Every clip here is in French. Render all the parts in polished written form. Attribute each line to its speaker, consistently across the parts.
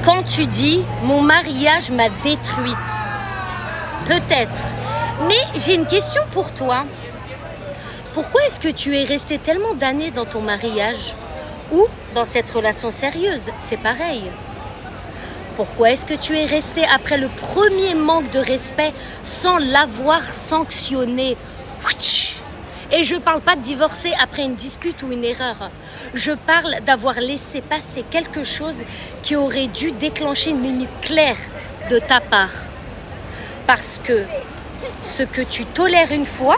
Speaker 1: quand tu dis « mon mariage m'a détruite ». Peut-être. Mais j'ai une question pour toi. Pourquoi est-ce que tu es resté tellement d'années dans ton mariage ou dans cette relation sérieuse? C'est pareil. Pourquoi est-ce que tu es resté après le premier manque de respect sans l'avoir sanctionné? Et je ne parle pas de divorcer après une dispute ou une erreur. Je parle d'avoir laissé passer quelque chose qui aurait dû déclencher une limite claire de ta part. Parce que ce que tu tolères une fois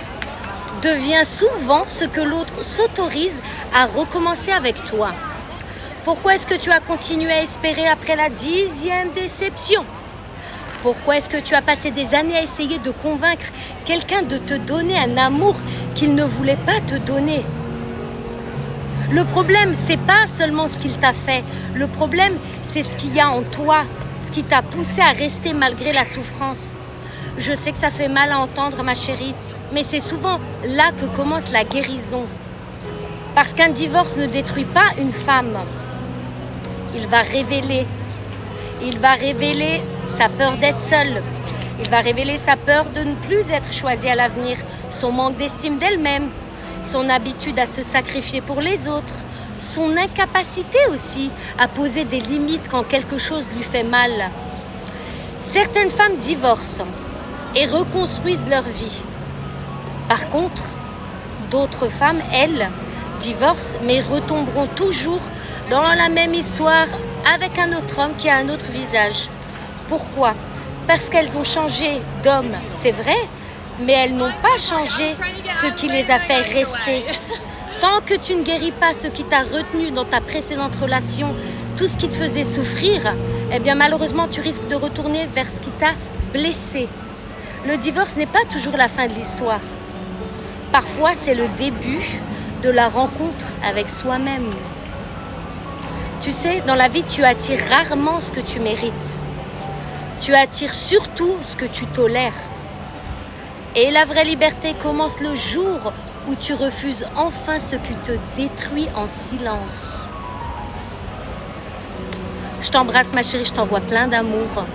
Speaker 1: devient souvent ce que l'autre s'autorise à recommencer avec toi. Pourquoi est-ce que tu as continué à espérer après la 10e déception? Pourquoi est-ce que tu as passé des années à essayer de convaincre quelqu'un de te donner un amour qu'il ne voulait pas te donner? Le problème, c'est pas seulement ce qu'il t'a fait. Le problème, c'est ce qu'il y a en toi, ce qui t'a poussé à rester malgré la souffrance. Je sais que ça fait mal à entendre, ma chérie, mais c'est souvent là que commence la guérison. Parce qu'un divorce ne détruit pas une femme. Il va révéler sa peur d'être seule. Il va révéler sa peur de ne plus être choisie à l'avenir, son manque d'estime d'elle-même, son habitude à se sacrifier pour les autres, son incapacité aussi à poser des limites quand quelque chose lui fait mal. Certaines femmes divorcent et reconstruisent leur vie. Par contre, d'autres femmes, elles, divorcent mais retomberont toujours dans la même histoire avec un autre homme qui a un autre visage. Pourquoi? Parce qu'elles ont changé d'homme, c'est vrai, mais elles n'ont pas changé ce qui les a fait rester. Tant que tu ne guéris pas ce qui t'a retenu dans ta précédente relation, tout ce qui te faisait souffrir, eh bien malheureusement tu risques de retourner vers ce qui t'a blessé. Le divorce n'est pas toujours la fin de l'histoire. Parfois c'est le début de la rencontre avec soi-même. Tu sais, dans la vie, tu attires rarement ce que tu mérites. Tu attires surtout ce que tu tolères. Et la vraie liberté commence le jour où tu refuses enfin ce qui te détruit en silence. Je t'embrasse, ma chérie, je t'envoie plein d'amour.